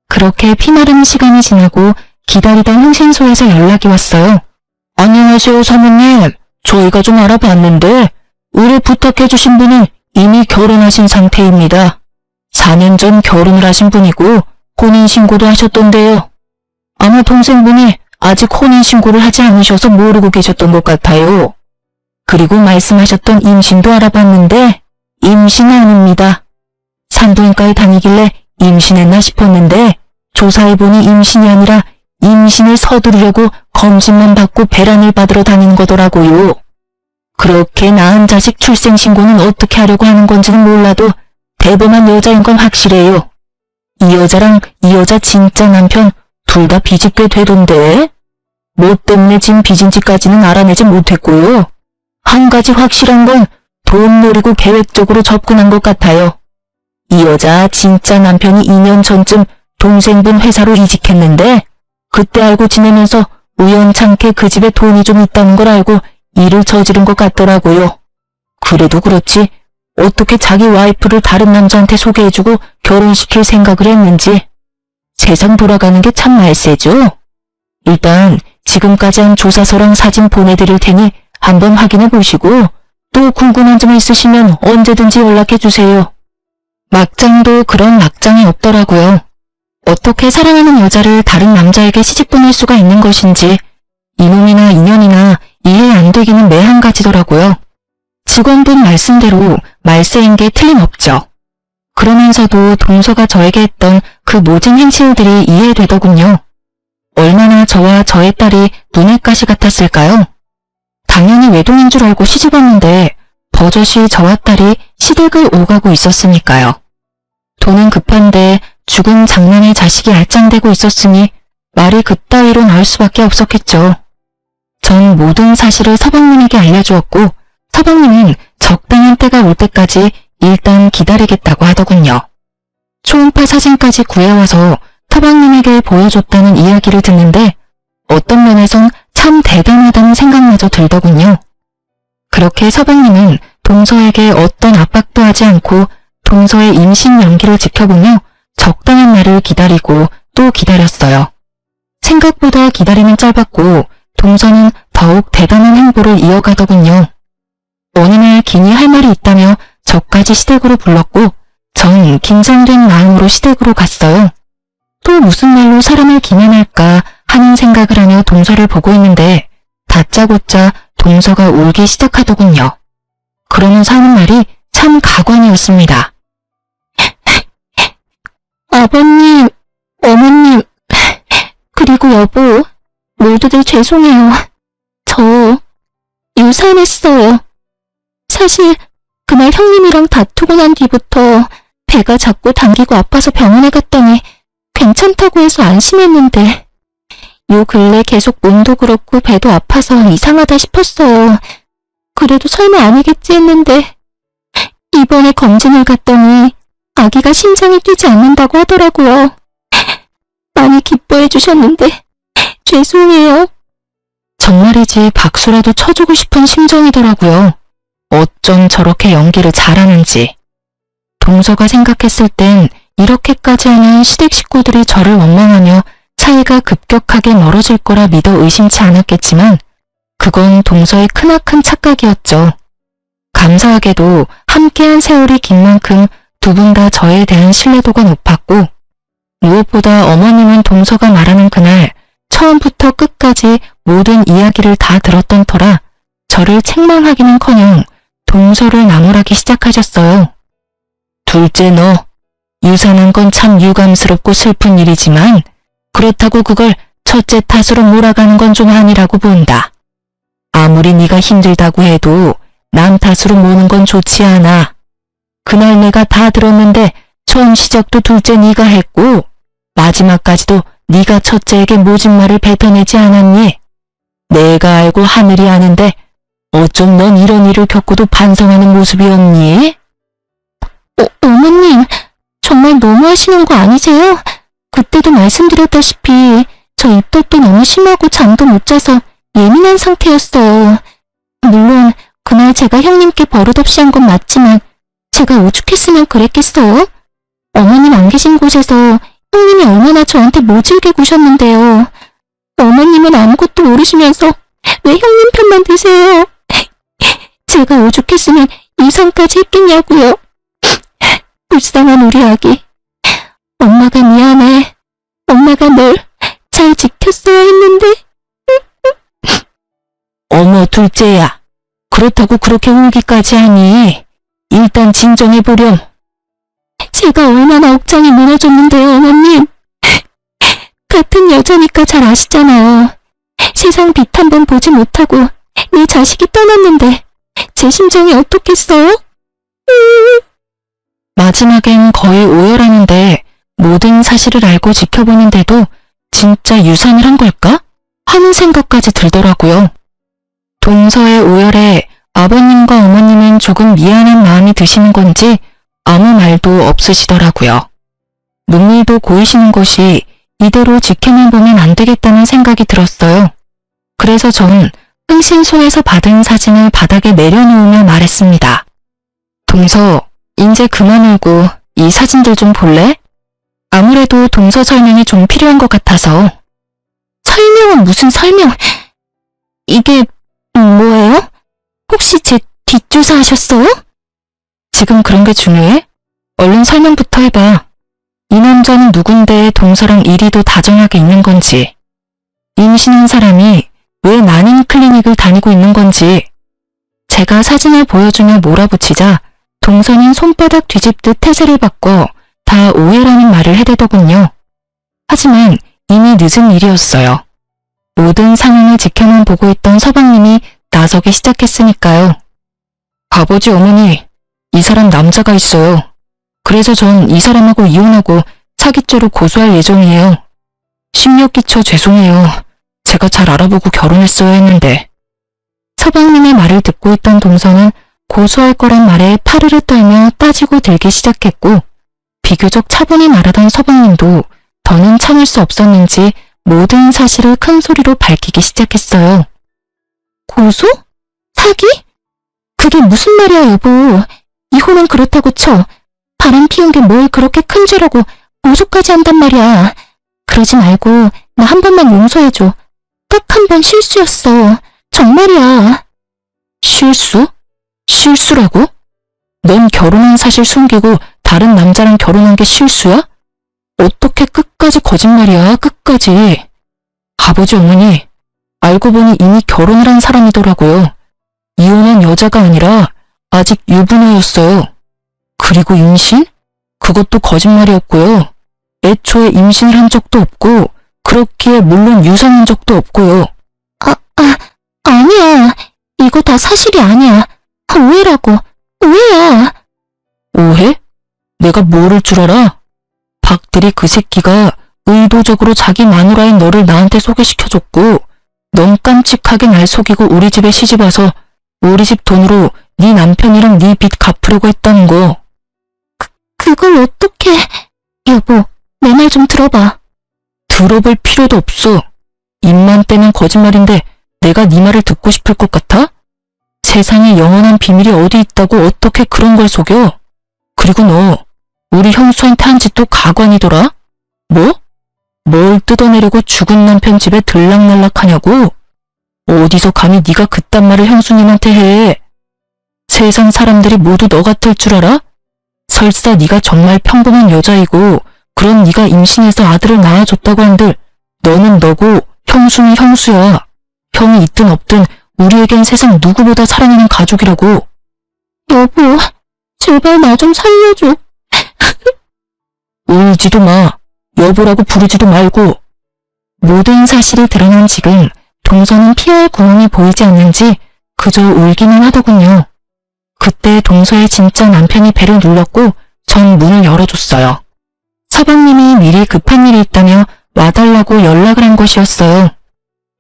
그렇게 피마르는 시간이 지나고 기다리던 흥신소에서 연락이 왔어요. 안녕하세요, 사모님. 저희가 좀 알아봤는데 의뢰 부탁해주신 분은 이미 결혼하신 상태입니다. 4년 전 결혼을 하신 분이고 혼인신고도 하셨던데요. 아마 동생분이 아직 혼인신고를 하지 않으셔서 모르고 계셨던 것 같아요. 그리고 말씀하셨던 임신도 알아봤는데 임신 아닙니다. 산부인과에 다니길래 임신했나 싶었는데 조사해보니 임신이 아니라 임신을 서두르려고 검진만 받고 배란을 받으러 다니는 거더라고요. 그렇게 낳은 자식 출생신고는 어떻게 하려고 하는 건지는 몰라도 대범한 여자인 건 확실해요. 이 여자랑 이 여자 진짜 남편 둘 다 빚이 꽤 되던데 뭐 때문에 지금 빚인지까지는 알아내지 못했고요. 한 가지 확실한 건 돈 노리고 계획적으로 접근한 것 같아요. 이 여자 진짜 남편이 2년 전쯤 동생분 회사로 이직했는데 그때 알고 지내면서 우연찮게 그 집에 돈이 좀 있다는 걸 알고 일을 저지른 것 같더라고요. 그래도 그렇지 어떻게 자기 와이프를 다른 남자한테 소개해주고 결혼시킬 생각을 했는지 세상 돌아가는 게 참 말세죠. 일단 지금까지 한 조사서랑 사진 보내드릴 테니 한번 확인해 보시고 또 궁금한 점 있으시면 언제든지 연락해 주세요. 막장도 그런 막장이 없더라고요. 어떻게 사랑하는 여자를 다른 남자에게 시집 보낼 수가 있는 것인지 이놈이나 인연이나 이해 안 되기는 매한 가지더라고요. 직원분 말씀대로 말세인 게 틀림없죠. 그러면서도 동서가 저에게 했던 그 모든 행실들이 이해되더군요. 얼마나 저와 저의 딸이 눈의 가시 같았을까요? 당연히 외동인 줄 알고 시집 왔는데 버젓이 저와 딸이 시댁을 오가고 있었으니까요. 돈은 급한데 죽은 장남의 자식이 알짱대고 있었으니 말이 그따위로 나올 수밖에 없었겠죠. 전 모든 사실을 서방님에게 알려주었고 서방님은 적당한 때가 올 때까지 일단 기다리겠다고 하더군요. 초음파 사진까지 구해와서 서방님에게 보여줬다는 이야기를 듣는데 어떤 면에선 참 대단하다는 생각마저 들더군요. 그렇게 서방님은 동서에게 어떤 압박도 하지 않고 동서의 임신 연기를 지켜보며 적당한 날을 기다리고 또 기다렸어요. 생각보다 기다림은 짧았고 동서는 더욱 대단한 행보를 이어가더군요. 어느 날 기니 할 말이 있다며 저까지 시댁으로 불렀고 전 긴장된 마음으로 시댁으로 갔어요. 또 무슨 말로 사람을 기만할까 하는 생각을 하며 동서를 보고 있는데 다짜고짜 동서가 울기 시작하더군요. 그러면서 하는 말이 참 가관이었습니다. 아버님, 어머님, 그리고 여보, 모두들 죄송해요. 저 유산했어요. 사실 그날 형님이랑 다투고 난 뒤부터 배가 자꾸 당기고 아파서 병원에 갔더니 괜찮다고 해서 안심했는데 요 근래 계속 몸도 그렇고 배도 아파서 이상하다 싶었어요. 그래도 설마 아니겠지 했는데 이번에 검진을 갔더니 아기가 심장이 뛰지 않는다고 하더라고요. 많이 기뻐해 주셨는데 죄송해요. 정말이지 박수라도 쳐주고 싶은 심정이더라고요. 어쩜 저렇게 연기를 잘하는지. 동서가 생각했을 땐 이렇게까지 하면 시댁 식구들이 저를 원망하며 차이가 급격하게 멀어질 거라 믿어 의심치 않았겠지만 그건 동서의 크나큰 착각이었죠. 감사하게도 함께한 세월이 긴 만큼 두 분 다 저에 대한 신뢰도가 높았고 무엇보다 어머님은 동서가 말하는 그날 처음부터 끝까지 모든 이야기를 다 들었던 터라 저를 책망하기는커녕 동서를 나무라기 시작하셨어요. 둘째 너, 유산한 건 참 유감스럽고 슬픈 일이지만 그렇다고 그걸 첫째 탓으로 몰아가는 건 좀 아니라고 본다. 아무리 네가 힘들다고 해도 남 탓으로 모는 건 좋지 않아. 그날 내가 다 들었는데 처음 시작도 둘째 네가 했고 마지막까지도 네가 첫째에게 모진 말을 뱉어내지 않았니? 내가 알고 하늘이 아는데 어쩜 넌 이런 일을 겪고도 반성하는 모습이 없니? 어머님, 정말 너무하시는 거 아니세요? 그때도 말씀드렸다시피 저 입덧도 너무 심하고 잠도 못 자서 예민한 상태였어요. 물론 그날 제가 형님께 버릇없이 한 건 맞지만 제가 오죽했으면 그랬겠어요? 어머님 안 계신 곳에서 형님이 얼마나 저한테 모질게 구셨는데요. 어머님은 아무것도 모르시면서 왜 형님 편만 드세요? 제가 오죽했으면 이 상까지 했겠냐고요. 불쌍한 우리 아기. 엄마가 미안해. 엄마가 널 잘 지켰어야 했는데. 어머 둘째야, 그렇다고 그렇게 울기까지 하니? 일단 진정해보렴. 제가 얼마나 억장이 무너졌는데요, 어머님. 같은 여자니까 잘 아시잖아요. 세상 빛 한 번 보지 못하고 내 자식이 떠났는데 제 심정이 어떻겠어요? 마지막엔 거의 오열하는데 모든 사실을 알고 지켜보는데도 진짜 유산을 한 걸까? 하는 생각까지 들더라고요. 동서의 오열에 아버님과 어머님은 조금 미안한 마음이 드시는 건지 아무 말도 없으시더라고요. 눈물도 고이시는 것이 이대로 지켜만 보면 안 되겠다는 생각이 들었어요. 그래서 전 흥신소에서 받은 사진을 바닥에 내려놓으며 말했습니다. 동서, 이제 그만 울고 이 사진들 좀 볼래? 아무래도 동서 설명이 좀 필요한 것 같아서. 설명은 무슨 설명? 이게 뭐예요? 혹시 제 뒷조사 하셨어요? 지금 그런 게 중요해? 얼른 설명부터 해봐. 이 남자는 누군데 동서랑 이리도 다정하게 있는 건지, 임신한 사람이 왜 난임 클리닉을 다니고 있는 건지. 제가 사진을 보여주며 몰아붙이자 동서는 손바닥 뒤집듯 태세를 바꿔 다 오해라는 말을 해대더군요. 하지만 이미 늦은 일이었어요. 모든 상황을 지켜만 보고 있던 서방님이 나서기 시작했으니까요. 아버지 어머니, 이 사람 남자가 있어요. 그래서 전 이 사람하고 이혼하고 사기죄로 고소할 예정이에요. 심력 끼쳐 죄송해요. 제가 잘 알아보고 결혼했어야 했는데. 서방님의 말을 듣고 있던 동서는 고소할 거란 말에 파르르 떨며 따지고 들기 시작했고, 비교적 차분히 말하던 서방님도 더는 참을 수 없었는지 모든 사실을 큰 소리로 밝히기 시작했어요. 고소? 사기? 그게 무슨 말이야, 여보. 이혼은 그렇다고 쳐. 바람 피운 게 뭘 그렇게 큰 죄라고 고소까지 한단 말이야. 그러지 말고 나 한 번만 용서해줘. 딱 한 번 실수였어. 정말이야. 실수? 실수라고? 넌 결혼한 사실 숨기고 다른 남자랑 결혼한 게 실수야? 어떻게 끝까지 거짓말이야, 끝까지. 아버지 어머니, 알고 보니 이미 결혼을 한 사람이더라고요. 이혼한 여자가 아니라 아직 유부녀였어요. 그리고 임신? 그것도 거짓말이었고요. 애초에 임신을 한 적도 없고 그렇기에 물론 유산한 적도 없고요. 아니야. 이거 다 사실이 아니야. 오해라고. 오해야. 오해? 내가 모를 줄 알아? 박들이 그 새끼가 의도적으로 자기 마누라인 너를 나한테 소개시켜줬고 넌 깜찍하게 날 속이고 우리 집에 시집와서 우리 집 돈으로 네 남편이랑 네 빚 갚으려고 했다는 거. 그걸 어떻게... 여보, 내 말 좀 들어봐. 들어볼 필요도 없어. 입만 떼면 거짓말인데 내가 네 말을 듣고 싶을 것 같아? 세상에 영원한 비밀이 어디 있다고 어떻게 그런 걸 속여? 그리고 너 우리 형수한테 한 짓도 가관이더라? 뭐? 뭘 뜯어내려고 죽은 남편 집에 들락날락하냐고? 어디서 감히 네가 그딴 말을 형수님한테 해? 세상 사람들이 모두 너 같을 줄 알아? 설사 네가 정말 평범한 여자이고 그런 네가 임신해서 아들을 낳아줬다고 한들 너는 너고 형수는 형수야. 형이 있든 없든 우리에겐 세상 누구보다 사랑하는 가족이라고. 여보, 제발 나 좀 살려줘. 울지도 마. 여보라고 부르지도 말고. 모든 사실이 드러난 지금 동서는 피할 구멍이 보이지 않는지 그저 울기만 하더군요. 그때 동서의 진짜 남편이 배를 눌렀고 전 문을 열어줬어요. 서방님이 미리 급한 일이 있다며 와달라고 연락을 한 것이었어요.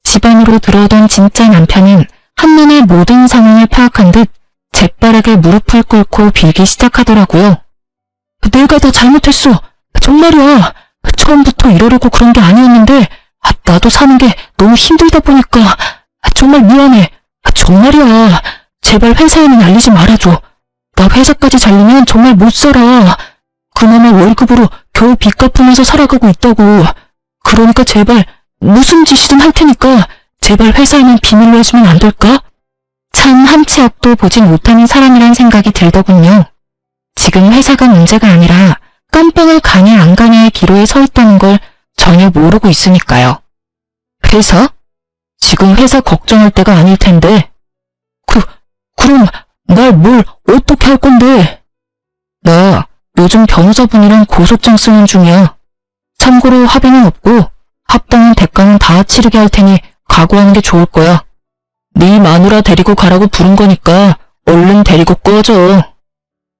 집 안으로 들어오던 진짜 남편은 한눈에 모든 상황을 파악한 듯 재빠르게 무릎을 꿇고 빌기 시작하더라고요. 내가 다 잘못했어. 정말이야. 처음부터 이러려고 그런 게 아니었는데 나도 사는 게 너무 힘들다 보니까 정말 미안해. 정말이야. 제발 회사에는 알리지 말아줘. 나 회사까지 잘리면 정말 못 살아. 그나마 월급으로 겨우 빚 갚으면서 살아가고 있다고. 그러니까 제발 무슨 짓이든 할 테니까 제발 회사에는 비밀로 해주면 안 될까? 참 한 치 앞도 보지 못하는 사람이란 생각이 들더군요. 지금 회사가 문제가 아니라 깜빵을 가냐 안 가냐의 기로에 서 있다는 걸 전혀 모르고 있으니까요. 회사? 지금 회사 걱정할 때가 아닐 텐데. 그럼 날 뭘 어떻게 할 건데? 나 요즘 변호사분이랑 고소장 쓰는 중이야. 참고로 합의는 없고 합당한 대가는 다 치르게 할 테니 각오하는 게 좋을 거야. 네 마누라 데리고 가라고 부른 거니까 얼른 데리고 꺼져.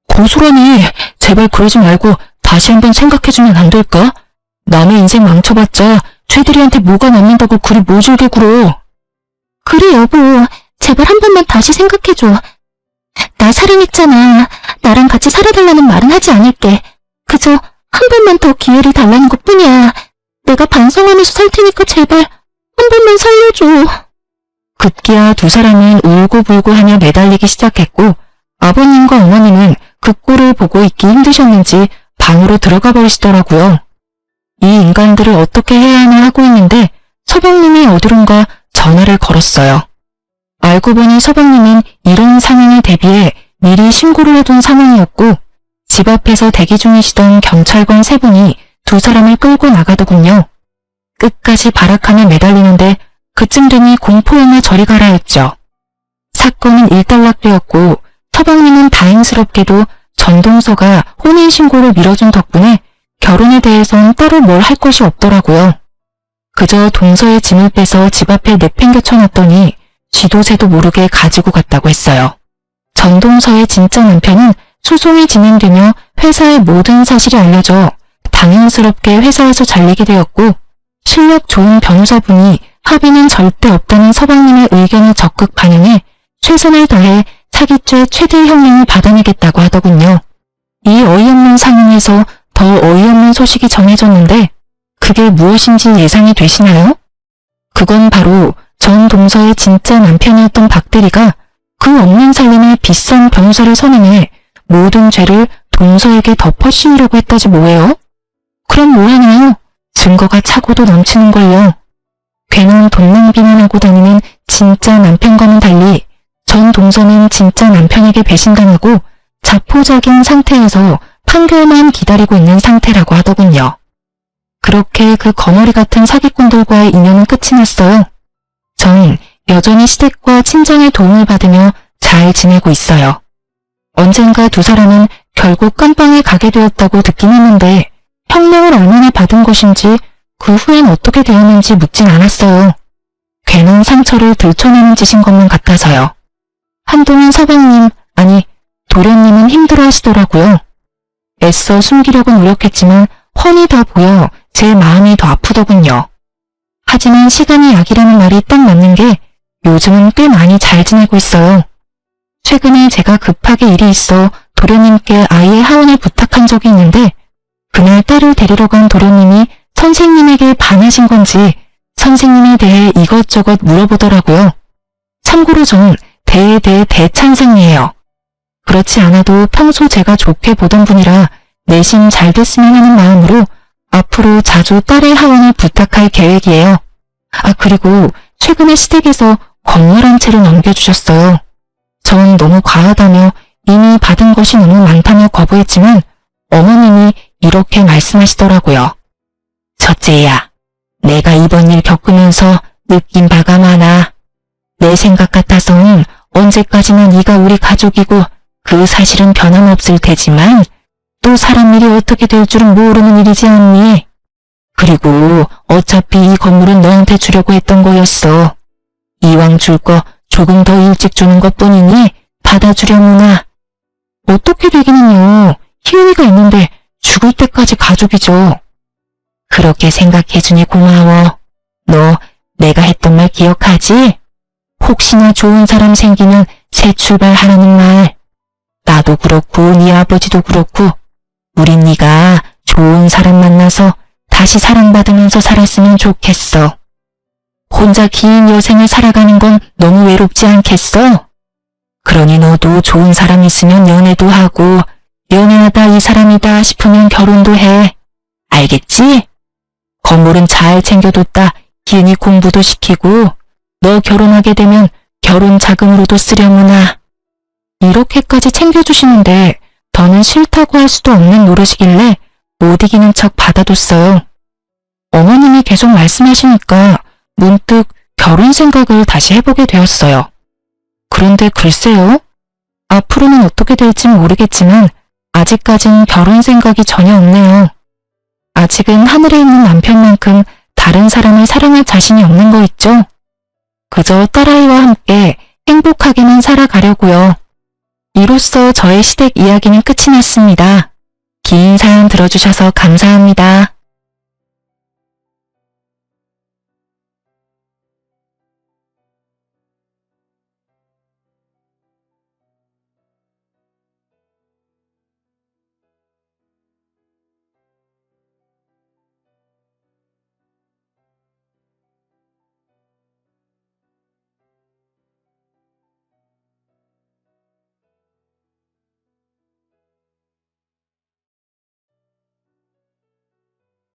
고소라니. 제발 그러지 말고 다시 한번 생각해주면 안 될까? 남의 인생 망쳐봤자 쟤들이한테 뭐가 남는다고 그리 모질게 굴어. 그래, 여보. 제발 한 번만 다시 생각해줘. 나 사랑했잖아. 나랑 같이 살아달라는 말은 하지 않을게. 그저 한 번만 더 기회를 달라는 것뿐이야. 내가 반성하면서 살 테니까 제발 한 번만 살려줘. 급기야 두 사람은 울고불고 하며 매달리기 시작했고 아버님과 어머님은 그 꼴을 보고 있기 힘드셨는지 방으로 들어가 버리시더라고요. 이 인간들을 어떻게 해야 하나 하고 있는데 서방님이 어디론가 전화를 걸었어요. 알고 보니 서방님은 이런 상황에 대비해 미리 신고를 해둔 상황이었고 집 앞에서 대기 중이시던 경찰관 3분이 두 사람을 끌고 나가더군요. 끝까지 발악하며 매달리는데 그쯤 되니 공포영화 저리 가라 했죠. 사건은 일단락되었고 서방님은 다행스럽게도 전동서가 혼인신고를 밀어준 덕분에 결혼에 대해선 따로 뭘 할 것이 없더라고요. 그저 동서의 짐을 빼서 집 앞에 내팽겨쳐놨더니 쥐도새도 모르게 가지고 갔다고 했어요. 전동서의 진짜 남편은 소송이 진행되며 회사의 모든 사실이 알려져 당연스럽게 회사에서 잘리게 되었고 실력 좋은 변호사분이 합의는 절대 없다는 서방님의 의견에 적극 반영해 최선을 다해 사기죄 최대 형량을 받아내겠다고 하더군요. 이 어이없는 상황에서 더 어이없는 소식이 전해졌는데 그게 무엇인지 예상이 되시나요? 그건 바로 전 동서의 진짜 남편이었던 박대리가 그 없는 살림에 비싼 변호사를 선임해 모든 죄를 동서에게 덮어씌우려고 했다지 뭐예요? 그럼 뭐하나요? 증거가 차고도 넘치는걸요. 괜한 돈 낭비만 하고 다니는 진짜 남편과는 달리 전 동서는 진짜 남편에게 배신당하고 자포자기인 상태에서 판결만 기다리고 있는 상태라고 하더군요. 그렇게 그 거머리 같은 사기꾼들과의 인연은 끝이 났어요. 전 여전히 시댁과 친정의 도움을 받으며 잘 지내고 있어요. 언젠가 두 사람은 결국 깜빵에 가게 되었다고 듣긴 했는데 형량을 얼마나 받은 것인지 그 후엔 어떻게 되었는지 묻진 않았어요. 괜한 상처를 들춰내는 짓인 것만 같아서요. 한동안 서방님, 아니 도련님은 힘들어 하시더라고요. 애써 숨기려고 노력했지만 훤히 다 보여 제 마음이 더 아프더군요. 하지만 시간이 약이라는 말이 딱 맞는 게 요즘은 꽤 많이 잘 지내고 있어요. 최근에 제가 급하게 일이 있어 도련님께 아이의 하원을 부탁한 적이 있는데 그날 딸을 데리러 간 도련님이 선생님에게 반하신 건지 선생님에 대해 이것저것 물어보더라고요. 참고로 전 대에 대해 대찬성이에요. 그렇지 않아도 평소 제가 좋게 보던 분이라 내심 잘 됐으면 하는 마음으로 앞으로 자주 딸의 하원을 부탁할 계획이에요. 아, 그리고 최근에 시댁에서 건물 한 채를 넘겨주셨어요. 전 너무 과하다며 이미 받은 것이 너무 많다며 거부했지만 어머님이 이렇게 말씀하시더라고요. 첫째야, 내가 이번 일 겪으면서 느낀 바가 많아. 내 생각 같아선 언제까지나 네가 우리 가족이고 그 사실은 변함없을 테지만 또 사람 일이 어떻게 될 줄은 모르는 일이지 않니? 그리고 어차피 이 건물은 너한테 주려고 했던 거였어. 이왕 줄 거 조금 더 일찍 주는 것뿐이니 받아주려무나. 어떻게 되기는요. 희은이가 있는데 죽을 때까지 가족이죠. 그렇게 생각해주니 고마워. 너 내가 했던 말 기억하지? 혹시나 좋은 사람 생기면 새 출발하라는 말. 나도 그렇고 네 아버지도 그렇고 우린 네가 좋은 사람 만나서 다시 사랑받으면서 살았으면 좋겠어. 혼자 긴 여생을 살아가는 건 너무 외롭지 않겠어? 그러니 너도 좋은 사람 있으면 연애도 하고 연애하다 이 사람이다 싶으면 결혼도 해. 알겠지? 건물은 잘 챙겨뒀다 기은이 공부도 시키고 너 결혼하게 되면 결혼 자금으로도 쓰려무나. 이렇게까지 챙겨주시는데 더는 싫다고 할 수도 없는 노릇이길래 못 이기는 척 받아뒀어요. 어머님이 계속 말씀하시니까 문득 결혼 생각을 다시 해보게 되었어요. 그런데 글쎄요. 앞으로는 어떻게 될진 모르겠지만 아직까진 결혼 생각이 전혀 없네요. 아직은 하늘에 있는 남편만큼 다른 사람을 사랑할 자신이 없는 거 있죠? 그저 딸아이와 함께 행복하게만 살아가려고요. 이로써 저의 시댁 이야기는 끝이 났습니다. 긴 사연 들어주셔서 감사합니다.